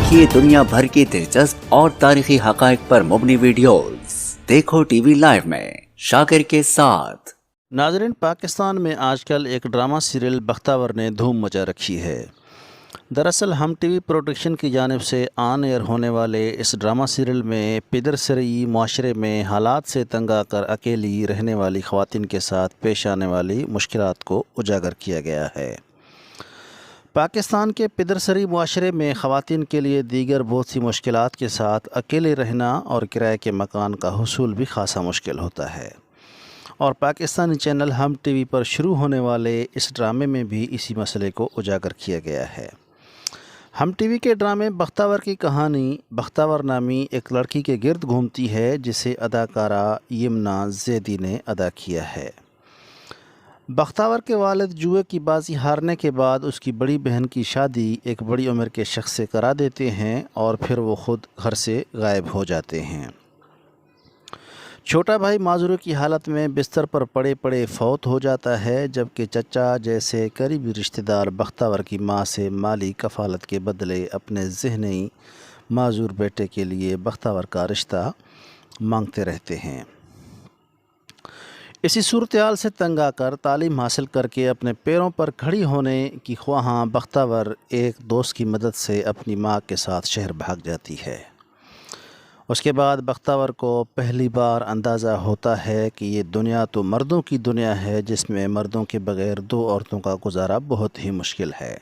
دیکھیے دنیا بھر کی دلچسپ اور تاریخی حقائق پر مبنی ویڈیوز دیکھو ٹی وی لائیو میں شاکر کے ساتھ۔ ناظرین، پاکستان میں آج کل ایک ڈرامہ سیریل بختاور نے دھوم مچا رکھی ہے۔ دراصل ہم ٹی وی پروڈکشن کی جانب سے آن ایئر ہونے والے اس ڈرامہ سیریل میں پدرسری معاشرے میں حالات سے تنگ آ کر اکیلی رہنے والی خواتین کے ساتھ پیش آنے والی مشکلات کو اجاگر کیا گیا ہے۔ پاکستان کے پدرسری معاشرے میں خواتین کے لیے دیگر بہت سی مشکلات کے ساتھ اکیلے رہنا اور کرائے کے مکان کا حصول بھی خاصا مشکل ہوتا ہے، اور پاکستانی چینل ہم ٹی وی پر شروع ہونے والے اس ڈرامے میں بھی اسی مسئلے کو اجاگر کیا گیا ہے۔ ہم ٹی وی کے ڈرامے بختاور کی کہانی بختاور نامی ایک لڑکی کے گرد گھومتی ہے، جسے اداکارہ یمنا زیدی نے ادا کیا ہے۔ بختاور کے والد جوئے کی بازی ہارنے کے بعد اس کی بڑی بہن کی شادی ایک بڑی عمر کے شخص سے کرا دیتے ہیں اور پھر وہ خود گھر سے غائب ہو جاتے ہیں۔ چھوٹا بھائی معذوری کی حالت میں بستر پر پڑے پڑے فوت ہو جاتا ہے، جبکہ چچا جیسے قریبی رشتہ دار بختاور کی ماں سے مالی کفالت کے بدلے اپنے ذہنی معذور بیٹے کے لیے بختاور کا رشتہ مانگتے رہتے ہیں۔ اسی صورتحال سے تنگ آ کر تعلیم حاصل کر کے اپنے پیروں پر کھڑی ہونے کی خواہاں بختاور ایک دوست کی مدد سے اپنی ماں کے ساتھ شہر بھاگ جاتی ہے۔ اس کے بعد بختاور کو پہلی بار اندازہ ہوتا ہے کہ یہ دنیا تو مردوں کی دنیا ہے، جس میں مردوں کے بغیر دو عورتوں کا گزارا بہت ہی مشکل ہے۔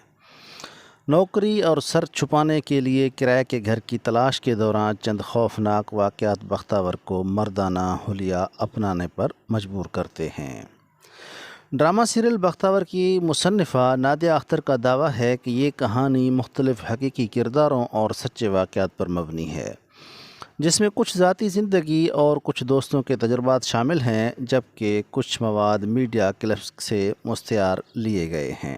نوکری اور سر چھپانے کے لیے کرائے کے گھر کی تلاش کے دوران چند خوفناک واقعات بختاور کو مردانہ حلیہ اپنانے پر مجبور کرتے ہیں۔ ڈرامہ سیریل بختاور کی مصنفہ نادیہ اختر کا دعویٰ ہے کہ یہ کہانی مختلف حقیقی کرداروں اور سچے واقعات پر مبنی ہے، جس میں کچھ ذاتی زندگی اور کچھ دوستوں کے تجربات شامل ہیں، جبکہ کچھ مواد میڈیا کلپس سے مستعار لیے گئے ہیں۔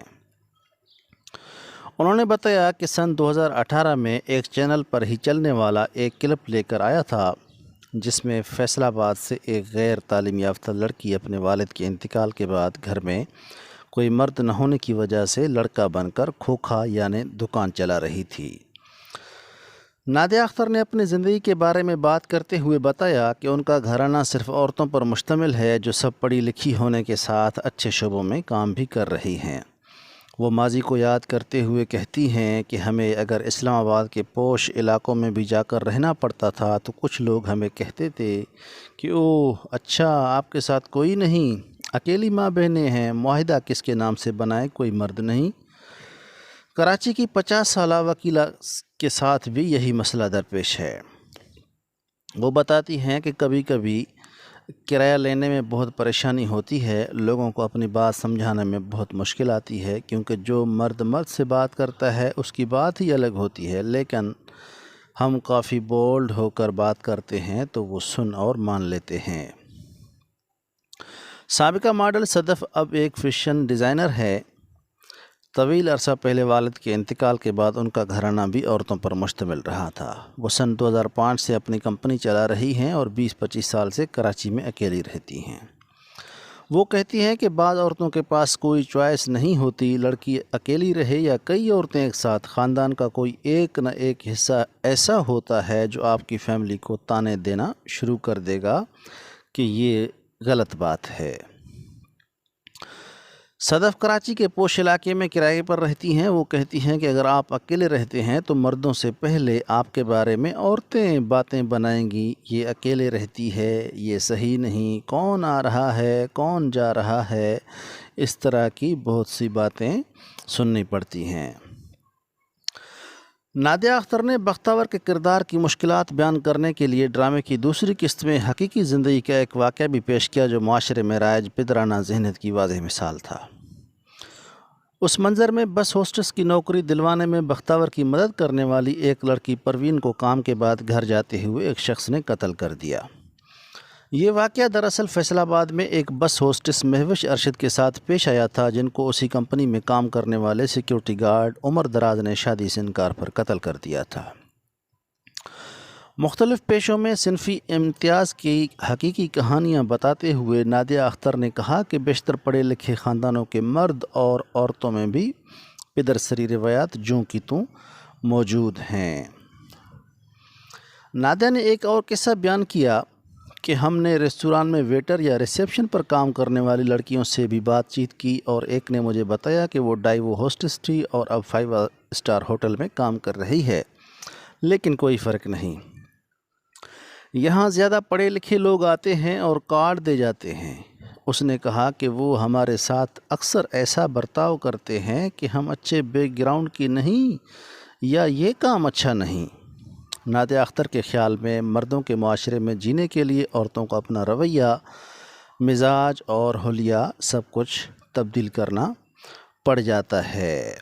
انہوں نے بتایا کہ سن 2018 میں ایک چینل پر ہی چلنے والا ایک کلپ لے کر آیا تھا، جس میں فیصل آباد سے ایک غیر تعلیم یافتہ لڑکی اپنے والد کے انتقال کے بعد گھر میں کوئی مرد نہ ہونے کی وجہ سے لڑکا بن کر کھوکھا یعنی دکان چلا رہی تھی۔ نادیہ اختر نے اپنی زندگی کے بارے میں بات کرتے ہوئے بتایا کہ ان کا گھرانہ صرف عورتوں پر مشتمل ہے، جو سب پڑھی لکھی ہونے کے ساتھ اچھے شعبوں میں کام بھی کر رہی ہیں۔ وہ ماضی کو یاد کرتے ہوئے کہتی ہیں کہ ہمیں اگر اسلام آباد کے پوش علاقوں میں بھی جا کر رہنا پڑتا تھا تو کچھ لوگ ہمیں کہتے تھے کہ اوہ اچھا، آپ کے ساتھ کوئی نہیں، اکیلی ماں بہنیں ہیں، معاہدہ کس کے نام سے بنائے، کوئی مرد نہیں۔ کراچی کی 50 سالہ وکیلہ کے ساتھ بھی یہی مسئلہ درپیش ہے۔ وہ بتاتی ہیں کہ کبھی کبھی کرایہ لینے میں بہت پریشانی ہوتی ہے، لوگوں کو اپنی بات سمجھانے میں بہت مشکل آتی ہے، کیونکہ جو مرد مرد سے بات کرتا ہے اس کی بات ہی الگ ہوتی ہے، لیکن ہم کافی بولڈ ہو کر بات کرتے ہیں تو وہ سن اور مان لیتے ہیں۔ سابقہ ماڈل صدف اب ایک فیشن ڈیزائنر ہے۔ طویل عرصہ پہلے والد کے انتقال کے بعد ان کا گھرانہ بھی عورتوں پر مشتمل رہا تھا۔ وہ سن 2005 سے اپنی کمپنی چلا رہی ہیں اور 20-25 سال سے کراچی میں اکیلی رہتی ہیں۔ وہ کہتی ہیں کہ بعض عورتوں کے پاس کوئی چوائس نہیں ہوتی، لڑکی اکیلی رہے یا کئی عورتیں ایک ساتھ، خاندان کا کوئی ایک نہ ایک حصہ ایسا ہوتا ہے جو آپ کی فیملی کو تانے دینا شروع کر دے گا کہ یہ غلط بات ہے۔ صدف کراچی کے پوش علاقے میں کرائے پر رہتی ہیں۔ وہ کہتی ہیں کہ اگر آپ اکیلے رہتے ہیں تو مردوں سے پہلے آپ کے بارے میں عورتیں باتیں بنائیں گی، یہ اکیلے رہتی ہے، یہ صحیح نہیں، کون آ رہا ہے، کون جا رہا ہے، اس طرح کی بہت سی باتیں سننی پڑتی ہیں۔ نادیہ اختر نے بختاور کے کردار کی مشکلات بیان کرنے کے لیے ڈرامے کی دوسری قسط میں حقیقی زندگی کا ایک واقعہ بھی پیش کیا، جو معاشرے میں رائج پدرانہ ذہنیت کی واضح مثال تھا۔ اس منظر میں بس ہوسٹس کی نوکری دلوانے میں بختاور کی مدد کرنے والی ایک لڑکی پروین کو کام کے بعد گھر جاتے ہوئے ایک شخص نے قتل کر دیا۔ یہ واقعہ دراصل فیصل آباد میں ایک بس ہوسٹس مہوش ارشد کے ساتھ پیش آیا تھا، جن کو اسی کمپنی میں کام کرنے والے سیکیورٹی گارڈ عمر دراز نے شادی سے انکار پر قتل کر دیا تھا۔ مختلف پیشوں میں صنفی امتیاز کی حقیقی کہانیاں بتاتے ہوئے نادیہ اختر نے کہا کہ بیشتر پڑھے لکھے خاندانوں کے مرد اور عورتوں میں بھی پدرسری روایات جوں کی توں موجود ہیں۔ نادیہ نے ایک اور قصہ بیان کیا کہ ہم نے ریستوران میں ویٹر یا ریسیپشن پر کام کرنے والی لڑکیوں سے بھی بات چیت کی اور ایک نے مجھے بتایا کہ وہ ڈائیو ہوسٹس تھی اور اب 5 اسٹار ہوٹل میں کام کر رہی ہے، لیکن کوئی فرق نہیں۔ یہاں زیادہ پڑھے لکھے لوگ آتے ہیں اور کارڈ دے جاتے ہیں۔ اس نے کہا کہ وہ ہمارے ساتھ اکثر ایسا برتاؤ کرتے ہیں کہ ہم اچھے بیک گراؤنڈ کی نہیں یا یہ کام اچھا نہیں۔ نادیہ اختر کے خیال میں مردوں کے معاشرے میں جینے کے لیے عورتوں کو اپنا رویہ، مزاج اور حلیہ سب کچھ تبدیل کرنا پڑ جاتا ہے۔